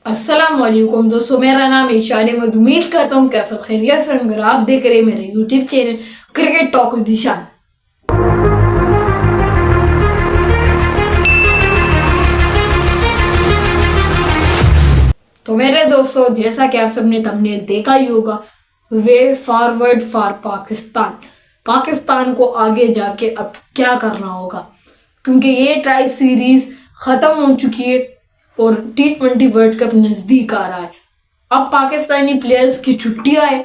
अस्सलाम वालेकुम दोस्तों, मेरा नाम ईशान है। मैं उम्मीद करता हूँ कि आप सब खैरियत से होंगे। आप देख रहे हैं मेरे YouTube channel cricket talk with Ishan. तो मेरे दोस्तों, जैसा कि आप सबने थंबनेल देखा ही होगा, way forward for Pakistan. Pakistan को आगे जाके अब क्या करना होगा, क्योंकि ये ट्राई सीरीज खत्म हो चुकी है और T20 वर्ल्ड कप नजदीक आ रहा है। अब पाकिस्तानी प्लेयर्स की छुट्टियां है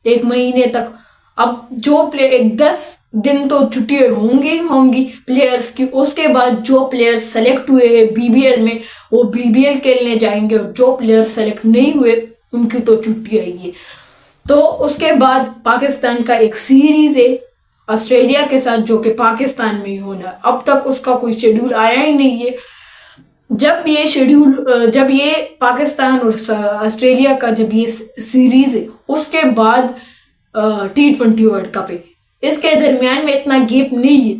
1 महीने तक। अब जो प्ले 10 दिन तो छुट्टी होंगी प्लेयर्स की। उसके बाद जो प्लेयर्स सेलेक्ट हुए हैं BBL में, वो BBL खेलने जाएंगे, और जो प्लेयर्स सेलेक्ट नहीं हुए उनकी तो छुट्टी आएगी। तो उसके बाद पाकिस्तान का एक सीरीज है ऑस्ट्रेलिया के साथ, जो कि पाकिस्तान में ही होना है। अब तक उसका कोई शेड्यूल आया ही नहीं है। जब ये पाकिस्तान और ऑस्ट्रेलिया का जब ये सीरीज है, उसके बाद T20 वर्ल्ड कप है। इसके दरमियान में इतना गैप नहीं है,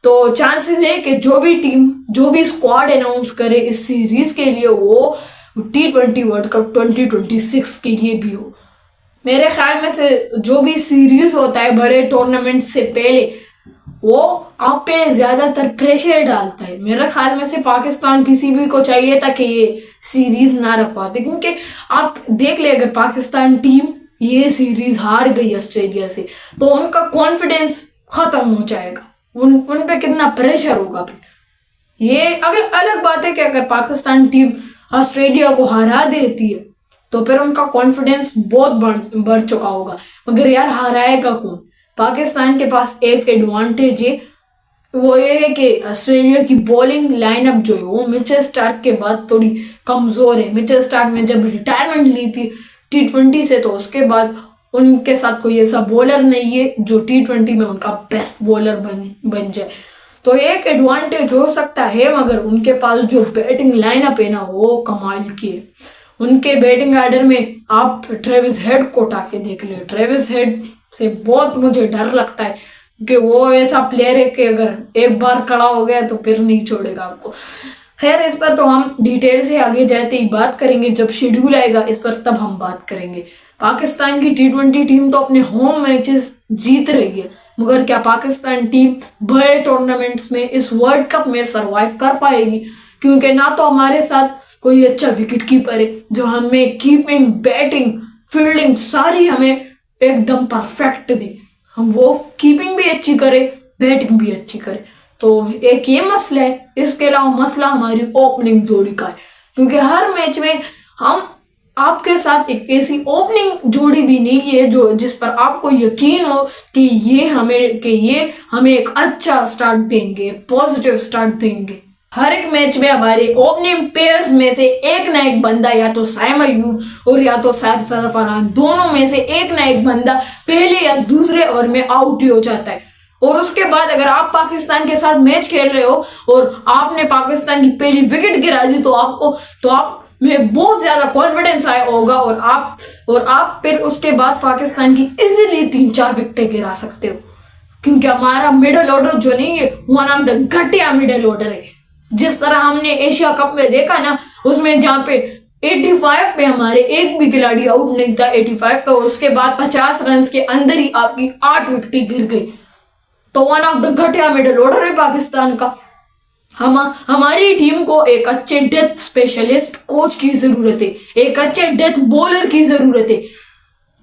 तो चांसेस है कि जो भी स्क्वाड अनाउंस करे इस सीरीज के लिए, वो T20 वर्ल्ड कप 2026 के लिए भी हो। मेरे ख्याल में से जो भी सीरीज होता है बड़े टूर्नामेंट से पहले, वो आप पे ज्यादातर प्रेशर डालता है। मेरे ख्याल में से पाकिस्तान PCB को चाहिए था कि ये सीरीज ना रख पाते, क्योंकि आप देख ले, अगर पाकिस्तान टीम ये सीरीज हार गई ऑस्ट्रेलिया से, तो उनका कॉन्फिडेंस खत्म हो जाएगा। उन पे कितना प्रेशर होगा फिर। ये अगर अलग बात है कि अगर पाकिस्तान टीम ऑस्ट्रेलिया को हरा देती है, तो फिर उनका कॉन्फिडेंस बहुत बढ़ चुका होगा। मगर यार, हराएगा कौन? पाकिस्तान के पास एक एडवांटेज है, वो ये है कि ऑस्ट्रेलिया की बॉलिंग लाइनअप जो है वो मिचेल स्टार्क के बाद थोड़ी कमजोर है। मिचेल स्टार्क ने जब रिटायरमेंट ली थी T20 से, तो उसके बाद उनके साथ कोई ऐसा बॉलर नहीं है जो T20 में उनका बेस्ट बॉलर बन जाए। तो एक एडवांटेज हो सकता है, मगर उनके पास जो बैटिंग लाइनअप है ना, वो कमाल की है। उनके बैटिंग ऑर्डर में आप ट्रेविस हेड को उठा के देख ले। ट्रेविस हेड से बहुत मुझे डर लगता है, क्योंकि वो ऐसा प्लेयर है कि अगर एक बार खड़ा हो गया तो फिर नहीं छोड़ेगा आपको। खैर, इस पर तो हम डिटेल से आगे जाते ही बात करेंगे, जब शेड्यूल आएगा इस पर तब हम बात करेंगे। पाकिस्तान की T20 टीम तो अपने होम मैचेस जीत रही है, मगर क्या पाकिस्तान टीम बड़े टूर्नामेंट्स में इस वर्ल्ड कप में सरवाइव कर पाएगी? क्योंकि ना तो हमारे साथ कोई अच्छा विकेट कीपर है जो हमें कीपिंग, बैटिंग, फील्डिंग सारी हमें एकदम परफेक्ट दे। हम वो कीपिंग भी अच्छी करे, बैटिंग भी अच्छी करे। तो एक ये मसला है। इसके अलावा मसला हमारी ओपनिंग जोड़ी का है, क्योंकि हर मैच में हम आपके साथ एक ऐसी ओपनिंग जोड़ी भी नहीं है जो जिस पर आपको यकीन हो कि ये हमें एक अच्छा स्टार्ट देंगे, एक पॉजिटिव स्टार्ट देंगे। हर एक मैच में हमारे ओपनिंग पेयर्स में से एक ना एक बंदा, या तो साइम अयूब और या तो साइफ सरफरान, दोनों में से एक ना एक बंदा पहले या दूसरे ओवर में आउट ही हो जाता है। और उसके बाद अगर आप पाकिस्तान के साथ मैच खेल रहे हो और आपने पाकिस्तान की पहली विकेट गिरा दी, तो आप में बहुत ज्यादा कॉन्फिडेंस आया होगा, और आप फिर उसके बाद पाकिस्तान की इजीली 3-4 विकेटें गिरा सकते हो। क्योंकि हमारा मिडल ऑर्डर जो नहीं है, वन ऑफ द घटिया मिडल ऑर्डर है। जिस तरह हमने एशिया कप में देखा ना, उसमें जहाँ पे 85 पे हमारे एक भी खिलाड़ी आउट नहीं था, 85 पे, उसके बाद 50 रन के अंदर ही आपकी 8 विकेटें गिर गई। तो वन ऑफ द घटिया मिडल ऑर्डर है पाकिस्तान का। हमारी टीम को एक अच्छे डेथ स्पेशलिस्ट कोच की जरूरत है, एक अच्छे डेथ बॉलर की जरूरत है।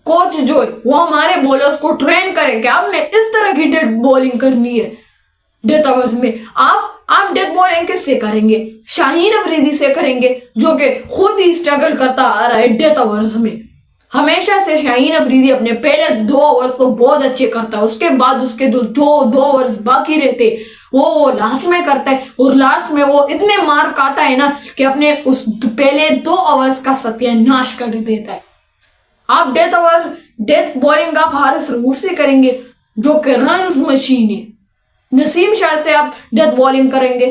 कोच जो है वो हमारे बॉलर्स को ट्रेन करे कि आपने इस तरह की डेथ बॉलिंग करनी है डेथ ओवर्स में। आप डेथ बॉलिंग किससे करेंगे? शाहीन अफरीदी से करेंगे, जो कि खुद ही स्ट्रगल करता आ रहा है डेथ ओवर्स में। हमेशा से शाहीन अफरीदी अपने पहले 2 ओवर्स तो बहुत अच्छे करता है, उसके बाद उसके जो 2 ओवर्स बाकी रहते वो लास्ट में करता है, और लास्ट में वो इतने मार्क आता है ना कि अपने उस पहले 2 ओवर्स का सत्यानाश कर देता है। आप डेथ बॉलिंग आप हारिस रऊफ से करेंगे, जो कि रन्स मशीन है। नसीम शाह से आप डेथ बॉलिंग करेंगे,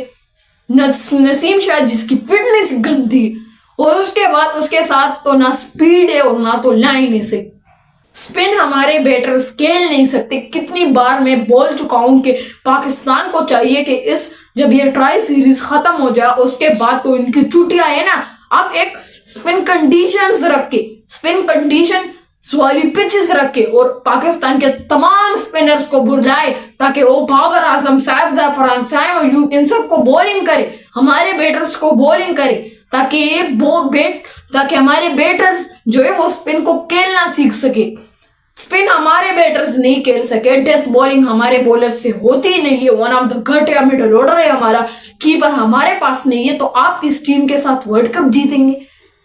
नसीम शाह जिसकी फिटनेस गंदी, और उसके बाद उसके साथ तो ना स्पीड है और ना तो लाइन है। से स्पिन हमारे बैटर्स खेल नहीं सकते। कितनी बार मैं बोल चुका हूं कि पाकिस्तान को चाहिए कि जब ये ट्राई सीरीज खत्म हो जाए उसके बाद तो इनकी छुट्टियां है ना, आप एक स्पिन कंडीशन वाली पिचेस रखे और पाकिस्तान के तमाम स्पिनर्स को बुलाए ताकि वो बाबर आजम, साइफ जाफरान, साइम अयूब इन सबको बॉलिंग करे, हमारे बैटर्स को बॉलिंग करे, ताकि हमारे बैटर्स जो है वो स्पिन को खेलना सीख सके। स्पिन हमारे बैटर्स नहीं खेल सके, डेथ बॉलिंग हमारे बॉलर्स से होती ही नहीं है। वन ऑफ द घटिया मिडल ऑर्डर है हमारा, कीपर हमारे पास नहीं है, तो आप इस टीम के साथ वर्ल्ड कप जीतेंगे?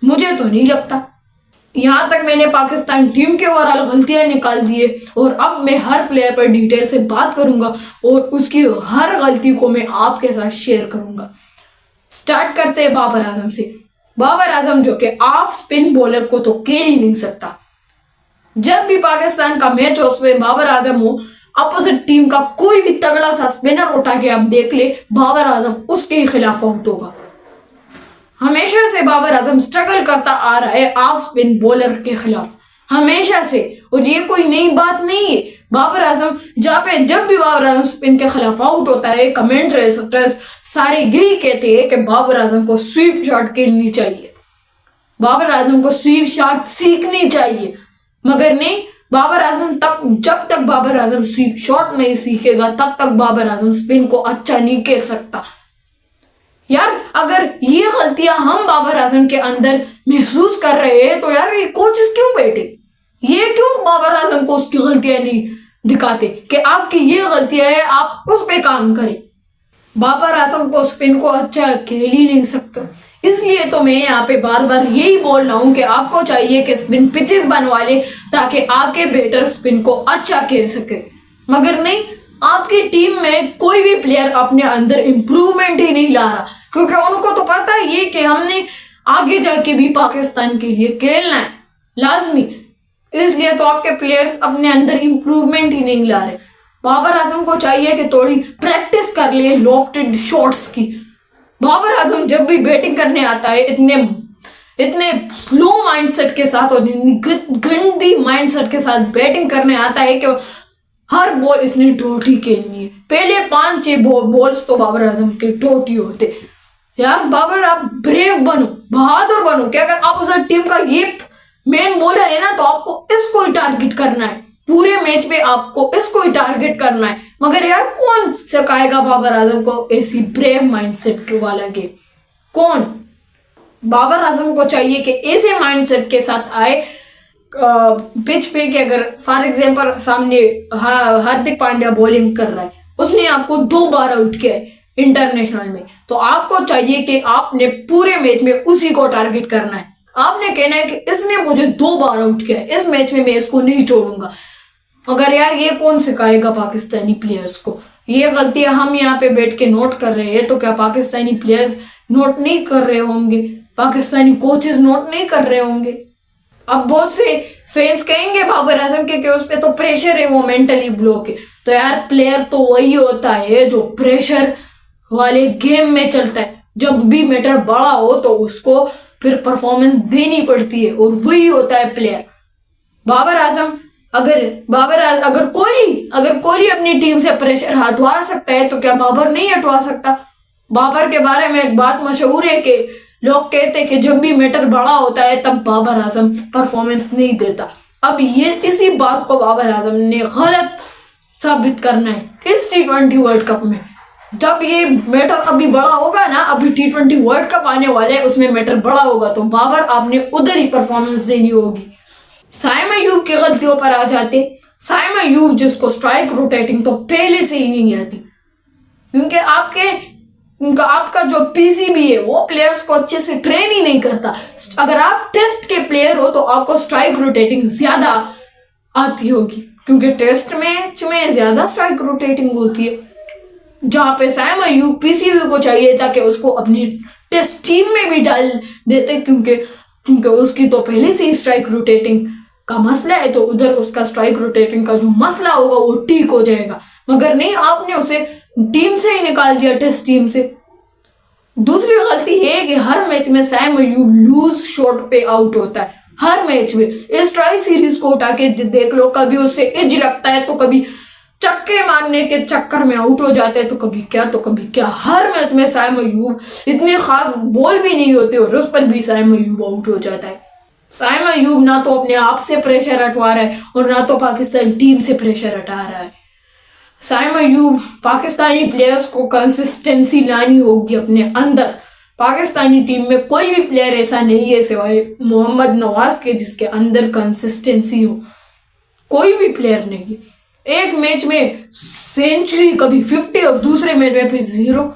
मुझे तो नहीं लगता। यहाँ तक मैंने पाकिस्तान टीम के ओवरऑल गलतियां निकाल दी है और अब मैं हर प्लेयर पर डिटेल से बात करूंगा और उसकी हर गलती को मैं आपके साथ शेयर करूंगा। स्टार्ट करते हैं बाबर आजम से। बाबर आजम जो कि ऑफ स्पिन बॉलर को तो खेल ही नहीं सकता। जब भी पाकिस्तान का मैच हो उसमें बाबर आजम हो, अपोजिट टीम का कोई भी तगड़ा सा स्पिनर उठा के आप देख ले, बाबर आजम उसके खिलाफ आउट होगा। हमेशा से बाबर आजम स्ट्रगल करता आ रहा है ऑफ स्पिन बॉलर के खिलाफ, हमेशा से, और ये कोई नई बात नहीं है। बाबर आजम जब भी बाबर आजम स्पिन के खिलाफ आउट होता है, कमेंट्रेटर्स सारे यही कहते हैं कि बाबर आजम को स्वीप शॉट खेलनी चाहिए, बाबर आजम को स्वीप शॉट सीखनी चाहिए। मगर नहीं, बाबर आजम जब तक बाबर आजम स्वीप शॉट नहीं सीखेगा तब तक बाबर आजम स्पिन को अच्छा नहीं खेल सकता। यार अगर ये गलतियां हम बाबर आजम के अंदर महसूस कर रहे हैं तो यार ये कोचेस क्यों बैठे, ये क्यों बाबर आजम को उसकी गलतियां नहीं दिखाते कि आपकी ये गलतियां है, आप उस पे काम करें। बाबर आजम को स्पिन को अच्छा खेल ही नहीं सकता, इसलिए तो मैं यहाँ पे बार बार यही बोल रहा हूँ कि आपको चाहिए कि स्पिन पिचेस बनवा ले ताकि आपके बैटर स्पिन को अच्छा खेल सके। मगर नहीं, आपकी टीम में कोई भी प्लेयर अपने अंदर इम्प्रूवमेंट ही नहीं ला रहा, क्योंकि उनको तो पता है ये कि हमने आगे जाके भी पाकिस्तान के लिए खेलना है लाजमी, इसलिए तो आपके प्लेयर्स अपने अंदर इम्प्रूवमेंट ही नहीं ला रहे। बाबर आजम को चाहिए कि थोड़ी प्रैक्टिस कर ले लॉफ्टेड शॉट्स की। बाबर आजम जब भी बैटिंग करने आता है इतने स्लो माइंडसेट के साथ और गंदी माइंडसेट के साथ बैटिंग करने आता है कि हर बॉल इसने डॉट ही खेलनी है। पहले 5-6 बॉल्स तो बाबर आजम के डॉट ही होते। यार बाबर, आप ब्रेव बनो, बहादुर बनो कि अगर आप उस टीम का ये मेन बॉलर है ना तो आपको इसको ही टारगेट करना है, पूरे मैच पे आपको इसको ही टारगेट करना है। मगर यार कौन सिखाएगा बाबर आजम को ऐसी ब्रेव माइंडसेट वाला गेम? कौन? बाबर आजम को चाहिए कि ऐसे माइंडसेट के साथ आए पिच पे कि अगर फॉर एग्जांपल सामने हार्दिक पांड्या बॉलिंग कर रहा है, उसने आपको 2 बार आउट किया है इंटरनेशनल में, तो आपको चाहिए कि आपने पूरे मैच में उसी को टारगेट करना है। आपने कहना है कि इसने मुझे 2 बार आउट किया है, इस मैच में मैं इसको नहीं छोड़ूंगा। मगर यार ये कौन सिखाएगा पाकिस्तानी प्लेयर्स को? ये गलतियां हम यहाँ पे बैठ के नोट कर रहे हैं, तो क्या पाकिस्तानी प्लेयर्स नोट नहीं कर रहे होंगे? पाकिस्तानी कोचेस नोट नहीं कर रहे होंगे? अब बहुत से फैंस कहेंगे बाबर आजम के उस पे तो प्रेशर है, वो मेंटली ब्लॉक है। तो यार प्लेयर तो वही होता है जो प्रेशर वाले गेम में चलता है, जब भी मैटर बड़ा हो तो उसको फिर परफॉर्मेंस देनी पड़ती है, और वही होता है प्लेयर। बाबर आजम अगर कोहली अपनी टीम से प्रेशर हटवा सकता है तो क्या बाबर नहीं हटवा सकता? बाबर के बारे में एक बात मशहूर है कि लोग कहते हैं कि जब भी मैटर बड़ा होता है तब बाबर आजम परफॉर्मेंस नहीं देता। अब ये इसी बात को बाबर आजम ने गलत साबित करना है इस T20 वर्ल्ड कप में। जब ये मैटर अभी बड़ा होगा ना, अभी T20 वर्ल्ड कप आने वाले है, उसमें मैटर बड़ा होगा तो बाबर आपने उधर ही परफॉर्मेंस देनी होगी। साइम अयूब की गलतियों पर आ जाते। साइम अयूब जिसको स्ट्राइक रोटेटिंग तो पहले से ही नहीं आती, क्योंकि आपका जो पीसीबी है वो प्लेयर्स को अच्छे से ट्रेन ही नहीं करता। अगर आप टेस्ट के प्लेयर हो तो आपको स्ट्राइक रोटेटिंग ज्यादा आती होगी, क्योंकि टेस्ट मैच में ज्यादा स्ट्राइक रोटेटिंग होती है, जहां पे साइम अयूब पीसीबी को चाहिए था कि उसको अपनी टेस्ट टीम में भी डाल देते, क्योंकि उसकी तो पहले से ही स्ट्राइक रोटेटिंग का मसला है, तो उधर उसका स्ट्राइक रोटेटिंग का जो मसला होगा वो ठीक हो जाएगा। मगर नहीं, आपने उसे टीम से ही निकाल दिया, टेस्ट टीम से। दूसरी गलती ये है कि हर मैच में साइम अयूब लूज शॉट पे आउट होता है, हर मैच में। इस ट्राई सीरीज को उठा के देख लो, कभी उससे एज लगता है तो कभी चक्के मारने के चक्कर में आउट हो जाते हैं, तो कभी क्या हर मैच में साइम अयूब इतने खास बॉल भी नहीं होते और उस पर भी साइम अयूब आउट हो जाता है। साइम अयूब ना तो अपने आप से प्रेशर हटवा रहा है और ना तो पाकिस्तान टीम से प्रेशर हटा रहा है। साइम अयूब पाकिस्तानी प्लेयर्स को कंसिस्टेंसी लानी होगी अपने अंदर। पाकिस्तानी टीम में कोई भी प्लेयर ऐसा नहीं है सिवाय मोहम्मद नवाज के जिसके अंदर कंसिस्टेंसी हो, कोई भी प्लेयर नहीं। एक मैच में सेंचुरी, कभी 50 और दूसरे मैच में फिर 0।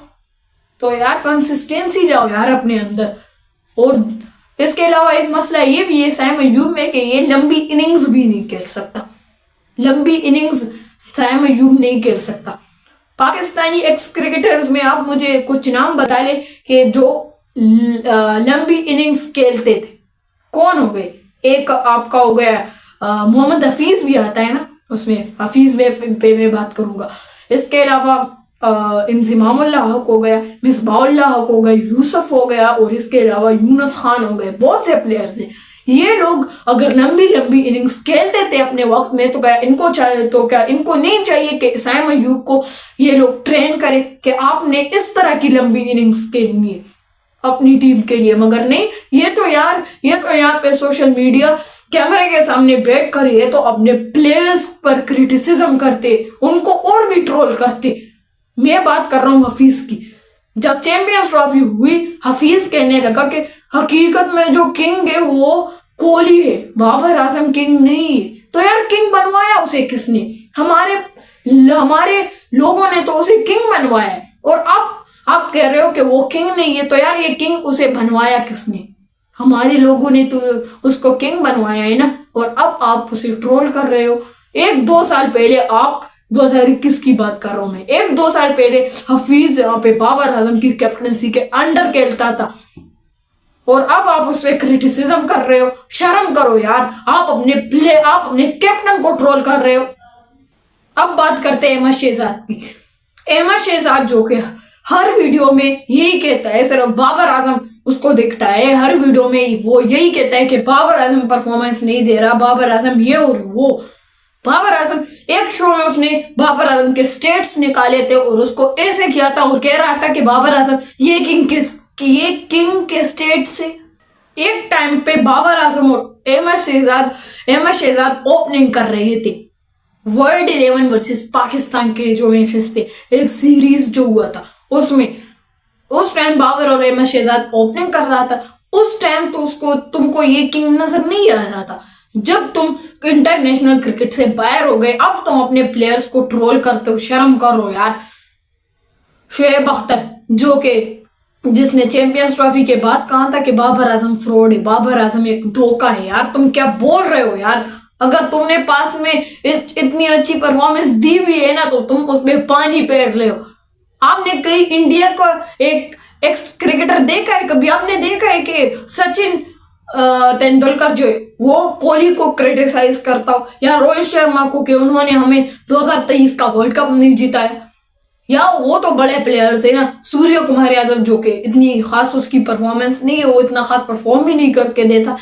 तो यार कंसिस्टेंसी लाओ यार अपने अंदर। और इसके अलावा एक मसला ये भी है साइम अयूब में कि ये लंबी इनिंग्स भी नहीं खेल सकता। लंबी इनिंग्स साइम अयूब नहीं खेल सकता। पाकिस्तानी एक्स क्रिकेटर्स में आप मुझे कुछ नाम बता ले कि जो लंबी इनिंग्स खेलते थे, कौन हो गए? एक आपका हो गया मोहम्मद हफीज भी आता है ना, उसमें हफीज में पे मैं बात करूंगा। इसके अलावा इंजिमामुल्लाह हक हो गया, मिसबाउल्लाह हक हो गया, यूसुफ हो गया और इसके अलावा यूनुस खान हो गए। बहुत से प्लेयर्स हैं। ये लोग अगर लंबी लंबी इनिंग्स खेलते थे अपने वक्त में, तो क्या इनको चाहिए, तो क्या इनको नहीं चाहिए कि साइम अयूब को ये लोग ट्रेन करें कि आपने इस तरह की लंबी इनिंग्स खेलनी है अपनी टीम के लिए? मगर नहीं, ये तो यहाँ पे सोशल मीडिया कैमरे के सामने बैठ कर ये तो अपने प्लेयर्स पर क्रिटिसिज्म करते, उनको और भी ट्रोल करते। मैं बात कर रहा हूँ हफीज की। जब चैंपियंस ट्रॉफी हुई, हफीज कहने लगा कि हकीकत में जो किंग है वो कोहली है, बाबर आजम किंग नहीं है। तो यार किंग बनवाया उसे किसने? हमारे लोगों ने तो उसे किंग बनवाया है। और आप कह रहे हो कि वो किंग नहीं है, तो यार ये किंग उसे बनवाया किसने? हमारे लोगों ने तो उसको किंग बनवाया है ना। और अब आप उसे ट्रोल कर रहे हो। 1-2 साल पहले, आप 2021 की बात कर रहा हूं मैं, 1-2 साल पहले हफीज यहाँ पे बाबर आजम की कैप्टनसी के अंडर खेलता था और अब आप उस पर क्रिटिसिज्म कर रहे हो। शर्म करो यार, आप अपने कैप्टन को ट्रोल कर रहे हो। अब बात करते हैं अहमद शहजाद की। अहमद शहजाद जो कि हर वीडियो में यही कहता है, सिर्फ बाबर आजम उसको दिखता है, हर वीडियो में वो यही कहता है कि बाबर आजम परफॉर्मेंस नहीं दे रहा, बाबर आजम ये और वो। बाबर आजम एक शो में उसने बाबर आजम के स्टेट्स निकाले थे और उसको ऐसे किया था और कह रहा था कि बाबर आजम ये किंग के स्टेट से। एक टाइम पे बाबर आजम और अहमद शहजाद ओपनिंग कर रहे थे वर्ल्ड 11 वर्सेस पाकिस्तान के जो मैचेस थे, एक सीरीज जो हुआ था उसमें। उस टाइम बाबर और अहमद शहजाद ओपनिंग कर रहा था। उस टाइम तो तुमको ये किंग नजर नहीं आ रहा था। जब तुम इंटरनेशनल क्रिकेट से बाहर हो गए, अब तुम अपने प्लेयर्स को ट्रोल करते हो। शर्म करो यार। शोएब अख्तर जो कि जिसने चैंपियंस ट्रॉफी के बाद कहा था कि बाबर आजम फ्रॉड है, बाबर आजम एक धोखा है। यार तुम क्या बोल रहे हो यार? अगर तुमने पास में इतनी अच्छी परफॉर्मेंस दी भी है ना, तो तुम उसमें पानी फेर रहे हो। आपने कहीं इंडिया का एक एक्स क्रिकेटर देखा है? कभी आपने देखा है कि सचिन तेंदुलकर जो है वो कोहली को क्रिटिसाइज करता हो, या रोहित शर्मा को कि उन्होंने हमें 2023 का वर्ल्ड कप नहीं जिताया? या वो तो बड़े प्लेयर्स है ना, सूर्य कुमार यादव जो कि इतनी खास उसकी परफॉर्मेंस नहीं है, वो इतना खास परफॉर्म भी नहीं करके देता,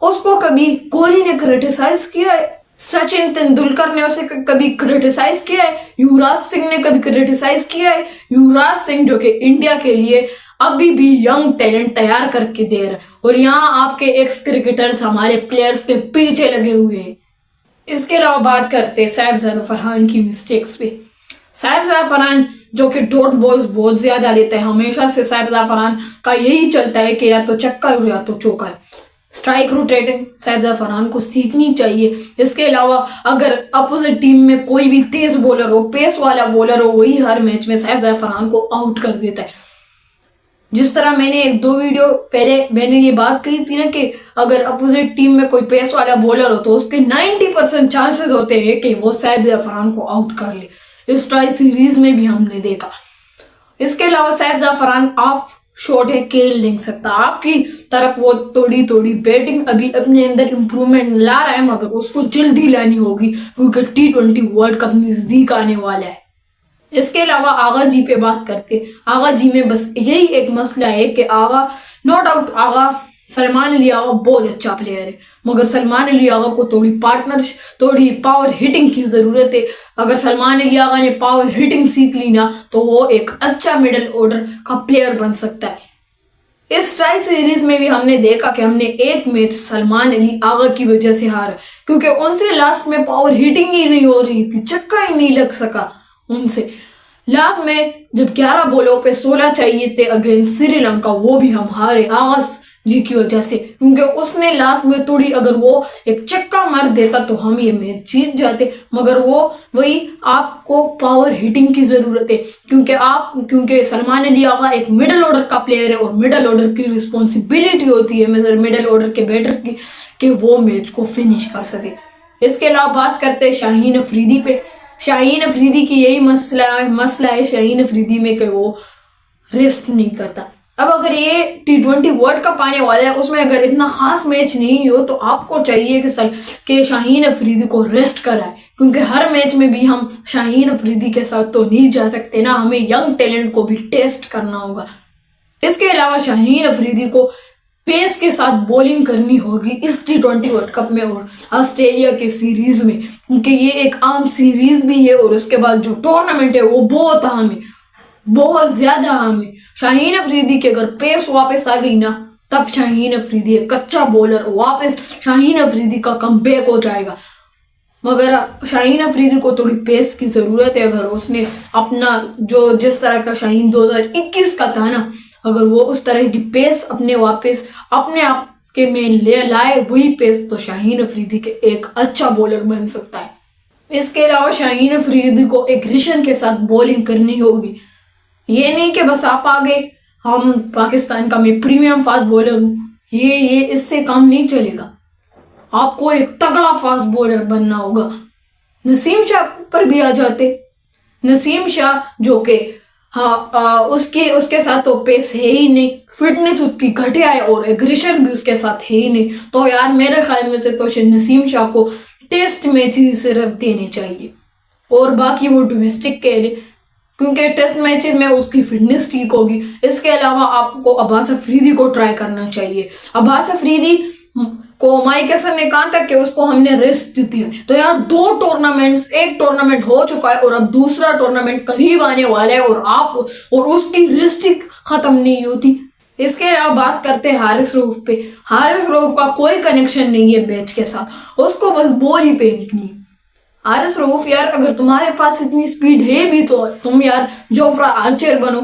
उसको कभी कोहली ने क्रिटिसाइज किया है? सचिन तेंदुलकर ने उसे कभी क्रिटिसाइज किया है? युवराज सिंह ने कभी क्रिटिसाइज किया है? युवराज सिंह जो कि इंडिया के लिए अभी भी यंग टैलेंट तैयार करके दे रहा है, और यहाँ आपके एक्स क्रिकेटर्स हमारे प्लेयर्स के पीछे लगे हुए हैं। इसके अलावा बात करते हैं साहिबजादा फरहान की मिस्टेक्स पे। साहिबजादा फरहान जो कि डॉट बॉल्स बहुत ज्यादा लेते हैं, हमेशा से साहिबजादा फरहान का यही चलता है कि या तो चक्का या तो चौका है। स्ट्राइक रोटेटिंग साहिबजादा फरहान को सीखनी चाहिए। इसके अलावा अगर अपोजिट टीम में कोई भी तेज बॉलर हो, पेस वाला बॉलर हो, वही हर मैच में साहिबजादा फरहान को आउट कर देता है। जिस तरह मैंने 1-2 वीडियो पहले मैंने ये बात कही थी ना कि अगर अपोजिट टीम में कोई पेस वाला बॉलर हो तो उसके 90% चांसेस होते हैं कि वो साहिबजादा फरहान को आउट कर ले। इस ट्राई सीरीज में भी हमने देखा। इसके अलावा साहिबजादा फरहान ऑफ शॉट है, खेल नहीं सकता। आपकी तरफ वो थोड़ी बैटिंग अभी अपने अंदर इंप्रूवमेंट ला रहा है, मगर उसको जल्दी लानी होगी क्योंकि T20 वर्ल्ड कप नजदीक आने वाला है। इसके अलावा आगा जी पे बात करते। आगा जी में बस यही एक मसला है कि आगा, नो डाउट आगा सलमान अली आगा बहुत अच्छा प्लेयर है, मगर सलमान अली आगा को थोड़ी पावर हिटिंग की ज़रूरत है। अगर सलमान अली आगा ने पावर हिटिंग सीख ली ना तो वो एक अच्छा मिडल ऑर्डर का प्लेयर बन सकता है। इस ट्राई सीरीज में भी हमने देखा कि हमने एक मैच सलमान अली आगा की वजह से हारा, क्योंकि उनसे लास्ट में पावर हिटिंग ही नहीं हो रही थी, छक्का ही नहीं लग सका उनसे। लास्ट में जब 11 बॉलों पे 16 चाहिए थे अगेंस्ट श्रीलंका, वो भी हम हारे आगाज जी की वजह से, क्योंकि उसने लास्ट में थोड़ी अगर वो एक चक्का मार देता तो हम ये मैच जीत जाते। मगर वो वही आपको पावर हिटिंग की जरूरत है, क्योंकि सलमान अली आगा एक मिडल ऑर्डर का प्लेयर है और मिडल ऑर्डर की रिस्पॉन्सिबिलिटी होती है मिडल ऑर्डर के बैटर की कि वो मैच को फिनिश कर सके। इसके अलावा बात करते हैं शाहीन अफरीदी पे। शाहीन अफरीदी की यही मसला है शाहीन अफरीदी में कि वो रेस्ट नहीं करता। अब अगर ये T20 वर्ल्ड कप आने वाला है, उसमें अगर इतना खास मैच नहीं हो तो आपको चाहिए कि शाहीन अफरीदी को रेस्ट कराए, क्योंकि हर मैच में भी हम शाहीन अफरीदी के साथ तो नहीं जा सकते ना, हमें यंग टैलेंट को भी टेस्ट करना होगा। इसके अलावा शाहीन अफरीदी को पेस के साथ बॉलिंग करनी होगी इस T20 वर्ल्ड कप में और ऑस्ट्रेलिया के सीरीज में, क्योंकि ये एक आम सीरीज भी है और उसके बाद जो टूर्नामेंट है वो बहुत अहम है, बहुत ज्यादा अहम है। शाहीन अफरीदी की अगर पेस वापस आ गई ना, तब शाहीन अफरीदी एक कच्चा बॉलर, वापस शाहीन अफरीदी का कमबैक हो जाएगा। मगर शाहीन अफरीदी को थोड़ी पेस की जरूरत है। अगर उसने अपना जो जिस तरह का शाहीन 2021 का था ना, अगर वो उस तरह की पेस वापस अपने आप के में ले लाए वही पेस, तो शाहीन अफरीदी के एक अच्छा बॉलर बन सकता है। इसके अलावा शाहीन अफरीदी को एग्रेशन के साथ बॉलिंग करनी होगी। ये नहीं कि बस आप आगे हम पाकिस्तान का मैं प्रीमियम फास्ट बॉलर हूँ, ये इससे काम नहीं चलेगा। आपको एक तगड़ा फास्ट बॉलर बनना होगा। नसीम शाह पर भी आ जाते। नसीम शाह जो कि उसके साथ तो पेस है ही नहीं, फिटनेस उसकी घटिया है और एग्रेशन भी उसके साथ है ही नहीं। तो यार मेरे ख्याल में से तो नसीम शाह को टेस्ट मैच ही सिर्फ देने चाहिए और बाकी वो डोमेस्टिक के लिए, क्योंकि टेस्ट मैचेस में उसकी फिटनेस ठीक होगी। इसके अलावा आपको अब्बास अफरीदी को ट्राई करना चाहिए। अब्बास अफरीदी को माइक हसन ने कहा था कि उसको हमने रेस्ट दी है, तो यार एक टूर्नामेंट हो चुका है और अब दूसरा टूर्नामेंट करीब आने वाला है और उसकी रेस्ट खत्म नहीं होती। इसके अलावा बात करते हैं हारिस रऊफ पे। हारिस रऊफ का कोई कनेक्शन नहीं है मैच के साथ, उसको बस बॉल ही फेंकनी। हारिस रऊफ यार, अगर तुम्हारे पास इतनी स्पीड है भी तो तुम यार जोफ्रा आर्चर बनो,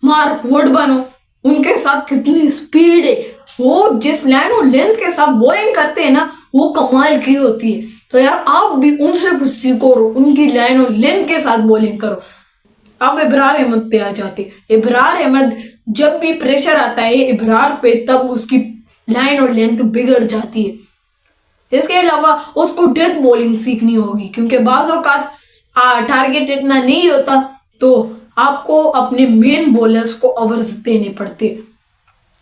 मार्क वुड बनो, उनके साथ कितनी स्पीड है, वो जिस लाइन और लेंथ के साथ बॉलिंग करते हैं ना वो कमाल की होती है। तो यार आप भी उनसे कुछ सीखो, उनकी लाइन और लेंथ के साथ बॉलिंग करो। अब इब्रार अहमद पे आ जाते। इब्रार अहमद जब भी प्रेशर आता है इब्रार पे, तब उसकी लाइन और लेंथ बिगड़ जाती है। इसके अलावा उसको डेथ बॉलिंग सीखनी होगी, क्योंकि बाज़ों का टारगेट इतना नहीं होता, तो आपको अपने मेन बॉलर्स को ओवर्स देने पड़ते,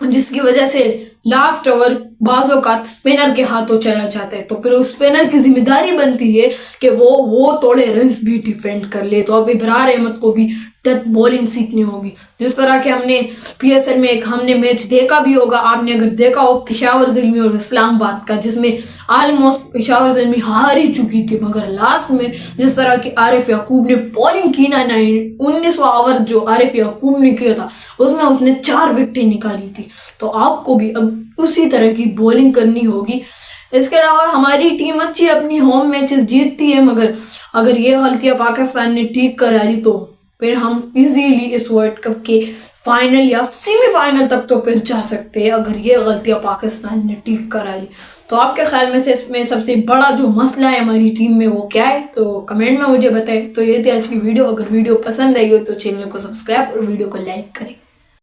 जिसकी वजह से लास्ट ओवर बाज़ों का स्पिनर के हाथों चला जाता है। तो फिर उस स्पिनर की जिम्मेदारी बनती है कि वो थोड़े रन्स भी डिफेंड कर ले। तो अब इब्रार अहमद को भी डेथ बॉलिंग सीखनी होगी, जिस तरह के हमने PSL में हमने मैच देखा भी होगा, आपने अगर देखा हो पेशावर ज़ल्मी और इस्लामाबाद का, जिसमें ऑलमोस्ट पेशावर ज़ल्मी हार ही चुकी थी, मगर लास्ट में जिस तरह की आरिफ याकूब ने बॉलिंग की ना, 19वां ओवर जो आरिफ याकूब ने किया था उसमें उसने 4 विकेटें निकाली थी। तो आपको भी अब उसी तरह की बॉलिंग करनी होगी। इसके अलावा हमारी टीम अच्छी अपनी होम मैचेस जीतती है, मगर अगर ये गलतियां पाकिस्तान ने ठीक करा ली तो फिर हम इजीली इस वर्ल्ड कप के फाइनल या सेमीफाइनल तक तो फिर जा सकते हैं, अगर ये गलतियां पाकिस्तान ने ठीक करा ली। तो आपके ख्याल में से इसमें सबसे बड़ा जो मसला है हमारी टीम में वो क्या है, तो कमेंट में मुझे बताएं। तो ये थी आज की वीडियो। अगर वीडियो पसंद आई हो तो चैनल को सब्सक्राइब और वीडियो को लाइक करें।